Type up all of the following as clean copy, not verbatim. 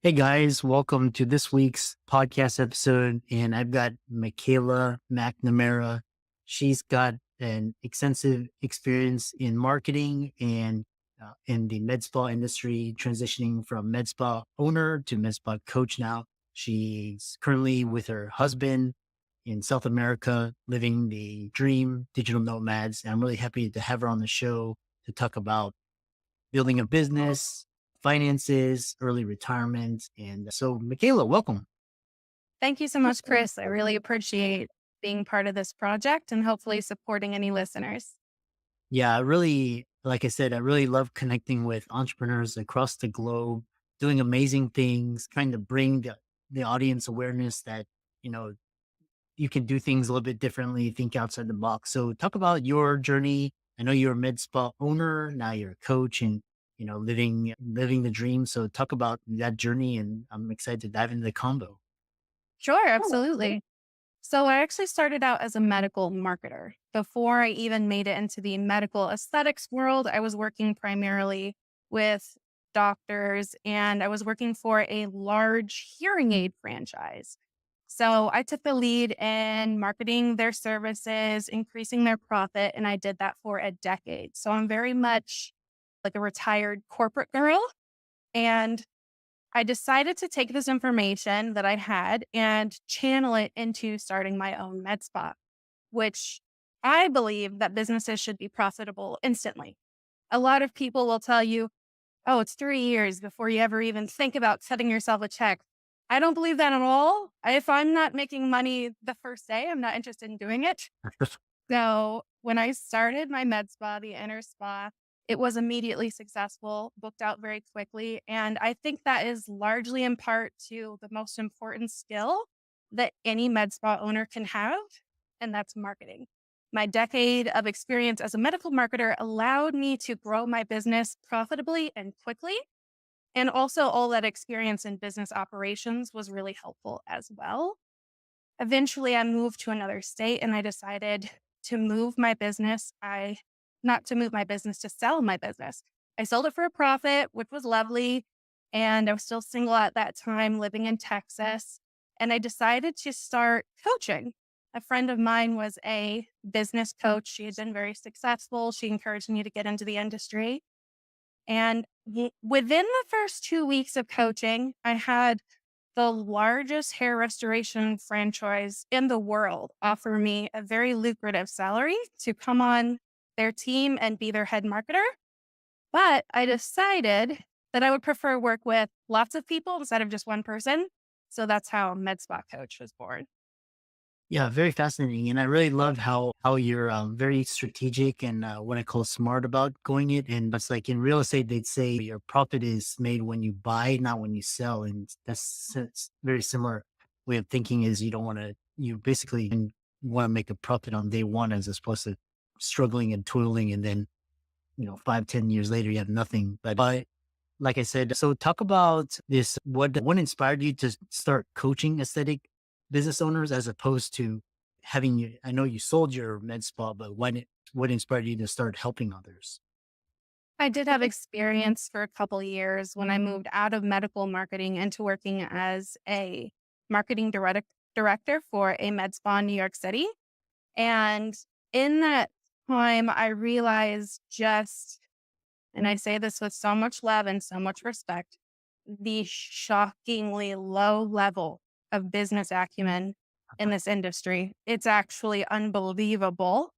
Hey guys, welcome to this week's podcast episode. And I've got Michaela McNamara. She's got an extensive experience in marketing and in the med spa industry, transitioning from med spa owner to med spa coach now. She's currently with her husband in South America, living the dream, digital nomads. And I'm really happy to have her on the show to talk about building a business, finances, early retirement. And so, Michaela, welcome. Thank you so much, Chris. I really appreciate being part of this project and hopefully supporting any listeners. Yeah, like I said, I really love connecting with entrepreneurs across the globe, doing amazing things, trying to bring the audience awareness that, you know, you can do things a little bit differently, think outside the box. So talk about your journey. I know you're a med spa owner, now you're a coach and living the dream. So talk about that journey and I'm excited to dive into the combo. Sure, absolutely. So I actually started out as a medical marketer. Before I even made it into the medical aesthetics world, I was working primarily with doctors and I was working for a large hearing aid franchise. So I took the lead in marketing their services, increasing their profit, and I did that for a decade. So I'm very much like a retired corporate girl. And I decided to take this information that I had and channel it into starting my own med spa, which I believe that businesses should be profitable instantly. A lot of people will tell you, oh, it's 3 years before you ever even think about cutting yourself a check. I don't believe that at all. If I'm not making money the first day, I'm not interested in doing it. So when I started my med spa, the inner spa, it was immediately successful, booked out very quickly. And I think that is largely in part to the most important skill that any med spa owner can have, and that's marketing. My decade of experience as a medical marketer allowed me to grow my business profitably and quickly. And also, all that experience in business operations was really helpful as well. Eventually, I moved to another state and I decided to move my business. Not to move my business, to sell my business. I sold it for a profit, which was lovely. And I was still single at that time, living in Texas. And I decided to start coaching. A friend of mine was a business coach. She had been very successful. She encouraged me to get into the industry. And within the first 2 weeks of coaching, I had the largest hair restoration franchise in the world offer me a very lucrative salary to come on their team and be their head marketer. But I decided that I would prefer work with lots of people instead of just one person. So that's how Med Spa Coach was born. Yeah, very fascinating. And I really love how you're very strategic and what I call smart about going it. And it's like in real estate, they'd say your profit is made when you buy, not when you sell. And it's very similar way of thinking is you basically want to make a profit on day one as opposed to struggling and toiling. And then, 5, 10 years later, you have nothing. But like I said, so talk about this. What inspired you to start coaching aesthetic business owners as opposed to having you? I know you sold your med spa, but what inspired you to start helping others? I did have experience for a couple years when I moved out of medical marketing into working as a director for a med spa in New York City. And in that time, I realized and I say this with so much love and so much respect, the shockingly low level of business acumen in this industry. It's actually unbelievable.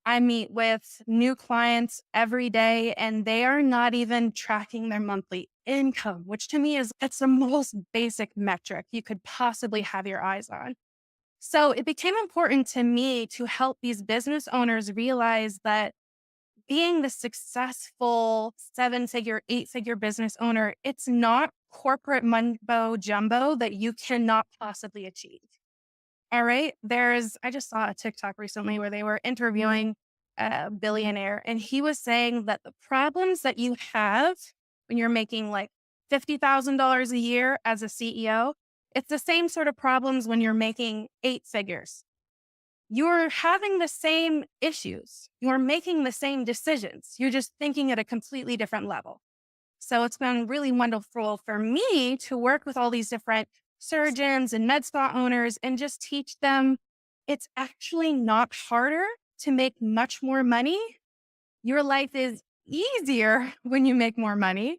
I meet with new clients every day and they are not even tracking their monthly income, which to me is it's the most basic metric you could possibly have your eyes on. So it became important to me to help these business owners realize that being the successful 7 figure, 8 figure business owner, it's not corporate mumbo jumbo that you cannot possibly achieve. All right. I just saw a TikTok recently where they were interviewing a billionaire and he was saying that the problems that you have when you're making like $50,000 a year as a CEO, it's the same sort of problems when you're making 8 figures. You're having the same issues. You're making the same decisions. You're just thinking at a completely different level. So it's been really wonderful for me to work with all these different surgeons and med spa owners and just teach them it's actually not harder to make much more money. Your life is easier when you make more money,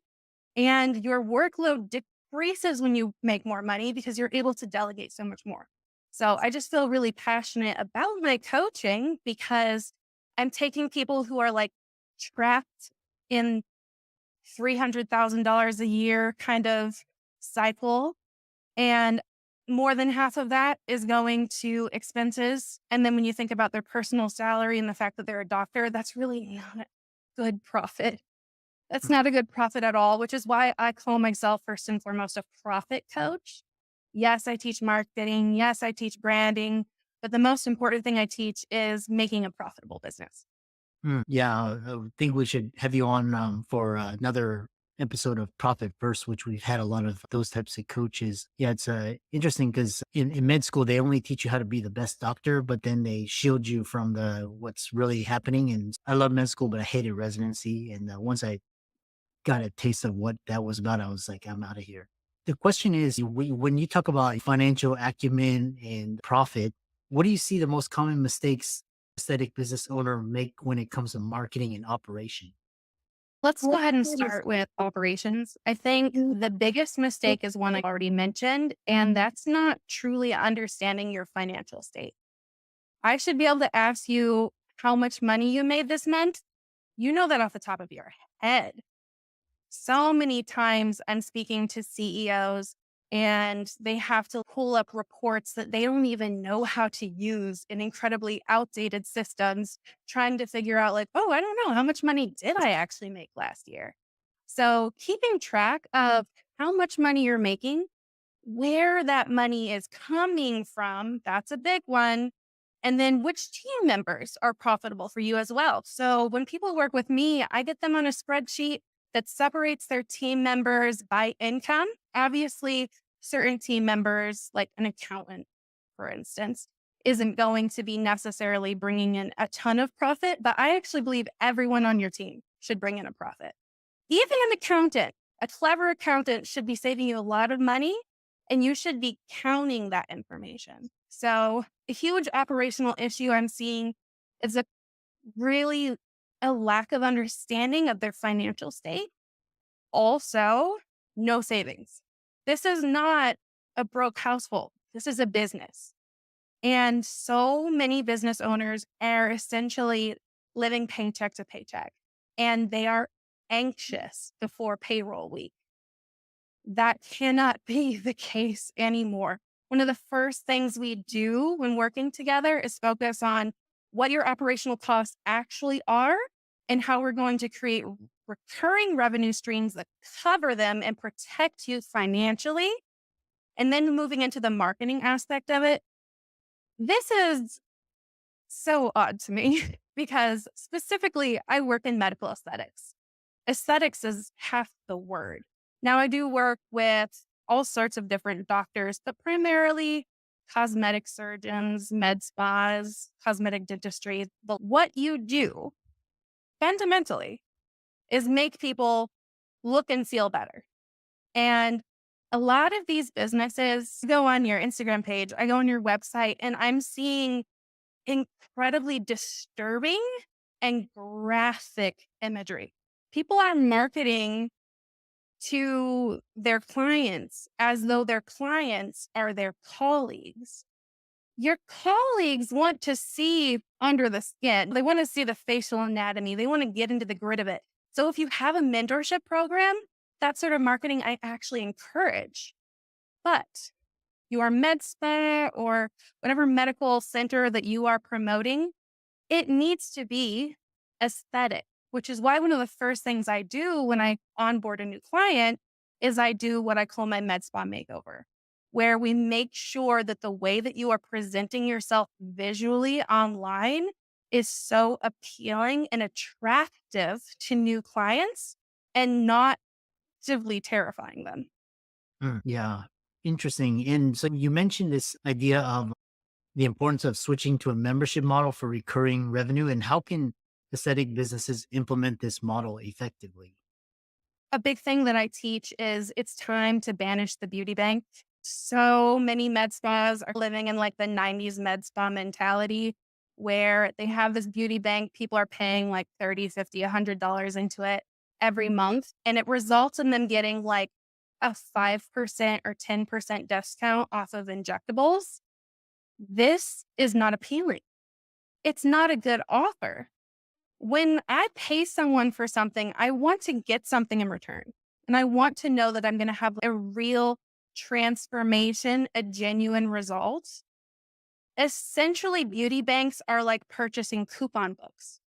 and your workload decreases when you make more money because you're able to delegate so much more. So I just feel really passionate about my coaching because I'm taking people who are like trapped in $300,000 a year kind of cycle. And more than half of that is going to expenses. And then when you think about their personal salary and the fact that they're a doctor, that's really not good profit. That's not a good profit at all, which is why I call myself first and foremost a profit coach. Yes, I teach marketing. Yes, I teach branding. But the most important thing I teach is making a profitable business. Yeah, I think we should have you on for another episode of Profit First, which we've had a lot of those types of coaches. Yeah, it's interesting because in med school they only teach you how to be the best doctor, but then they shield you from the what's really happening. And I love med school, but I hated residency. And once I got a taste of what that was about, I was like, I'm out of here. The question is, when you talk about financial acumen and profit, what do you see the most common mistakes aesthetic business owner make when it comes to marketing and operation? Let's go ahead and start with operations. I think the biggest mistake is one I already mentioned, and that's not truly understanding your financial state. I should be able to ask you how much money you made this month. You know that off the top of your head. So many times I'm speaking to CEOs and they have to pull up reports that they don't even know how to use in incredibly outdated systems, trying to figure out, like, oh, I don't know, how much money did I actually make last year? So keeping track of how much money you're making, where that money is coming from, that's a big one. And then which team members are profitable for you as well. So when people work with me, I get them on a spreadsheet that separates their team members by income. Obviously, certain team members, like an accountant, for instance, isn't going to be necessarily bringing in a ton of profit, but I actually believe everyone on your team should bring in a profit. Even an accountant, a clever accountant should be saving you a lot of money and you should be counting that information. So, a huge operational issue I'm seeing is really a lack of understanding of their financial state. Also, no savings. This is not a broke household. This is a business. And so many business owners are essentially living paycheck to paycheck and they are anxious before payroll week. That cannot be the case anymore. One of the first things we do when working together is focus on what your operational costs actually are and how we're going to create recurring revenue streams that cover them and protect you financially. And then moving into the marketing aspect of it, this is so odd to me because specifically I work in medical aesthetics. Aesthetics is half the word. Now, I do work with all sorts of different doctors, but primarily cosmetic surgeons, med spas, cosmetic dentistry. But what you do fundamentally is make people look and feel better. And a lot of these businesses go on your Instagram page, I go on your website, and I'm seeing incredibly disturbing and graphic imagery. People are marketing to their clients as though their clients are their colleagues. Your colleagues want to see under the skin. They want to see the facial anatomy. They want to get into the grit of it. So if you have a mentorship program, that sort of marketing I actually encourage. But your med spa or whatever medical center that you are promoting, it needs to be aesthetic, which is why one of the first things I do when I onboard a new client is I do what I call my med spa makeover, where we make sure that the way that you are presenting yourself visually online is so appealing and attractive to new clients and not actively terrifying them. Yeah, interesting. And so you mentioned this idea of the importance of switching to a membership model for recurring revenue. And how can aesthetic businesses implement this model effectively? A big thing that I teach is it's time to banish the beauty bank. So many med spas are living in like the 90s med spa mentality where they have this beauty bank. People are paying like 30, 50, $100 into it every month. And it results in them getting like a 5% or 10% discount off of injectables. This is not appealing. It's not a good offer. When I pay someone for something, I want to get something in return. And I want to know that I'm going to have a real transformation, a genuine result. Essentially, beauty banks are like purchasing coupon books.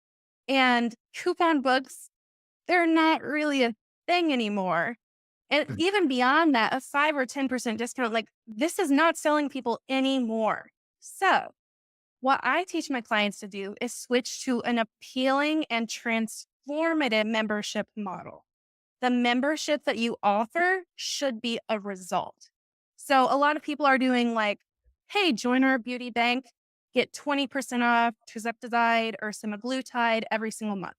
And coupon books, they're not really a thing anymore. And Mm. even beyond that, a 5 or 10% discount, like this is not selling people anymore. So, what I teach my clients to do is switch to an appealing and transformative membership model. The membership that you offer should be a result. So a lot of people are doing like, hey, join our beauty bank, get 20% off tirzepatide or semaglutide every single month.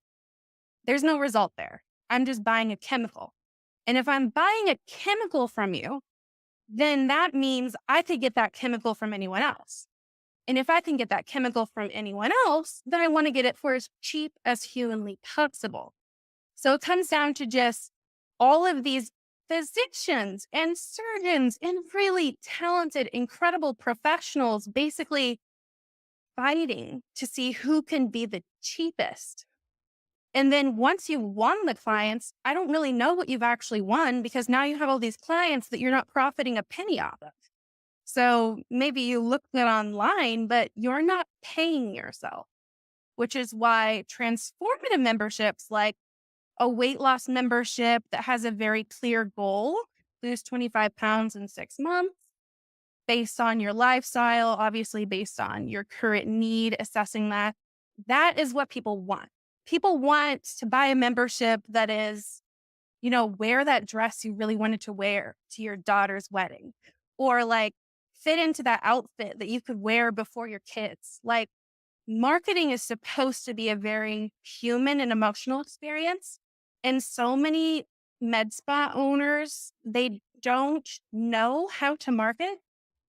There's no result there. I'm just buying a chemical. And if I'm buying a chemical from you, then that means I could get that chemical from anyone else. And if I can get that chemical from anyone else, then I want to get it for as cheap as humanly possible. So it comes down to just all of these physicians and surgeons and really talented, incredible professionals basically fighting to see who can be the cheapest. And then once you won the clients, I don't really know what you've actually won because now you have all these clients that you're not profiting a penny off of. So maybe you looked it online, but you're not paying yourself, which is why transformative memberships like a weight loss membership that has a very clear goal, lose 25 pounds in 6 months based on your lifestyle, obviously based on your current need, assessing that. That is what people want. People want to buy a membership that is, wear that dress you really wanted to wear to your daughter's wedding, or like fit into that outfit that you could wear before your kids. Like, marketing is supposed to be a very human and emotional experience. And so many med spa owners, they don't know how to market.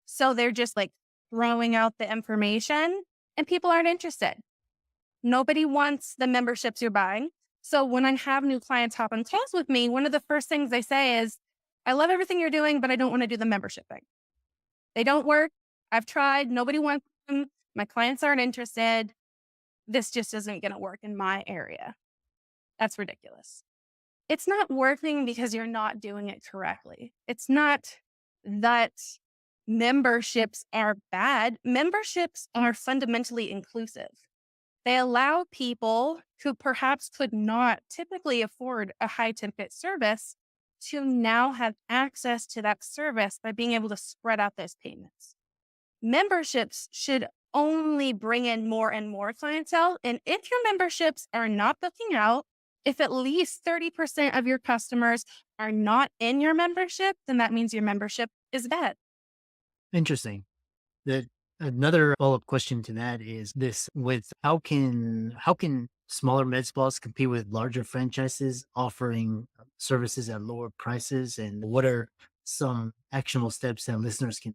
So they're just like throwing out the information and people aren't interested. Nobody wants the memberships you're buying. So when I have new clients hop on calls with me, one of the first things they say is, I love everything you're doing, but I don't want to do the membership thing. They don't work. I've tried. Nobody wants them. My clients aren't interested. This just isn't going to work in my area. That's ridiculous. It's not working because you're not doing it correctly. It's not that memberships are bad. Memberships are fundamentally inclusive. They allow people who perhaps could not typically afford a high ticket service to now have access to that service by being able to spread out those payments. Memberships should only bring in more and more clientele. And if your memberships are not booking out, if at least 30% of your customers are not in your membership, then that means your membership is bad. Interesting. That another follow-up question to that is this: with how can smaller med spas compete with larger franchises offering services at lower prices, and what are some actionable steps that listeners can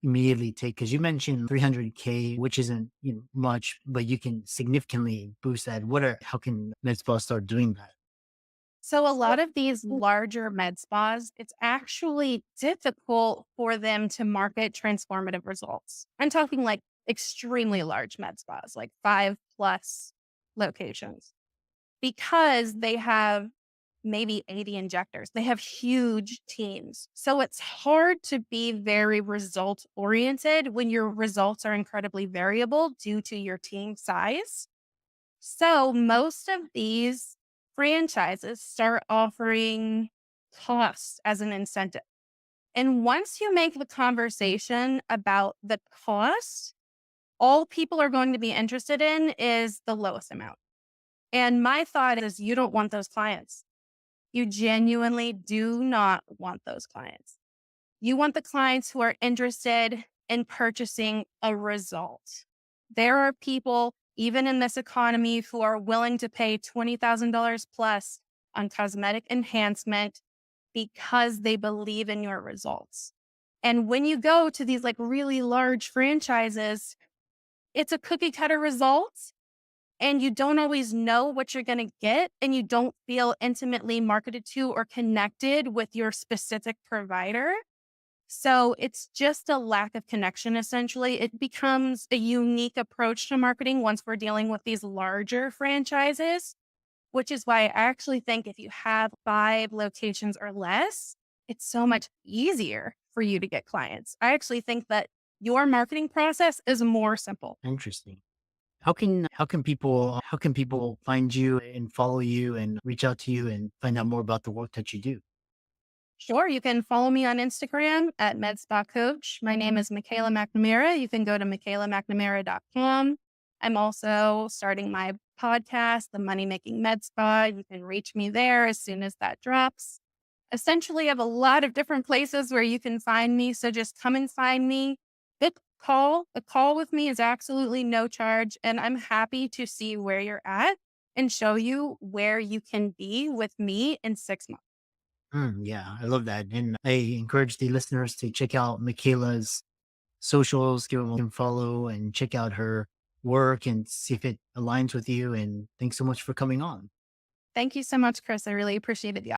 immediately take? Because you mentioned 300K, which isn't much, but you can significantly boost that. How can med spas start doing that? So, a lot of these larger med spas, it's actually difficult for them to market transformative results. I'm talking like extremely large med spas, like 5+ locations, because they have maybe 80 injectors. They have huge teams. So it's hard to be very result oriented when your results are incredibly variable due to your team size. So most of these franchises start offering costs as an incentive. And once you make the conversation about the cost, all people are going to be interested in is the lowest amount. And my thought is, you don't want those clients. You genuinely do not want those clients. You want the clients who are interested in purchasing a result. There are people, even in this economy, who are willing to pay $20,000 plus on cosmetic enhancement because they believe in your results. And when you go to these like really large franchises, it's a cookie cutter result and you don't always know what you're going to get and you don't feel intimately marketed to or connected with your specific provider. So it's just a lack of connection essentially. It becomes a unique approach to marketing once we're dealing with these larger franchises, which is why I actually think if you have 5 locations or less, it's so much easier for you to get clients. I actually think that your marketing process is more simple. Interesting. How can people find you and follow you and reach out to you and find out more about the work that you do? Sure, you can follow me on Instagram at MedSpa Coach. My name is Michaela McNamara. You can go to michaelamcnamara.com. I'm also starting my podcast, The Money Making Med Spa. You can reach me there as soon as that drops. Essentially, I have a lot of different places where you can find me. So just come and find me. Book call. A call with me is absolutely no charge. And I'm happy to see where you're at and show you where you can be with me in 6 months. Yeah, I love that. And I encourage the listeners to check out Michaela's socials, give them a follow and check out her work and see if it aligns with you. And thanks so much for coming on. Thank you so much, Chris. I really appreciated the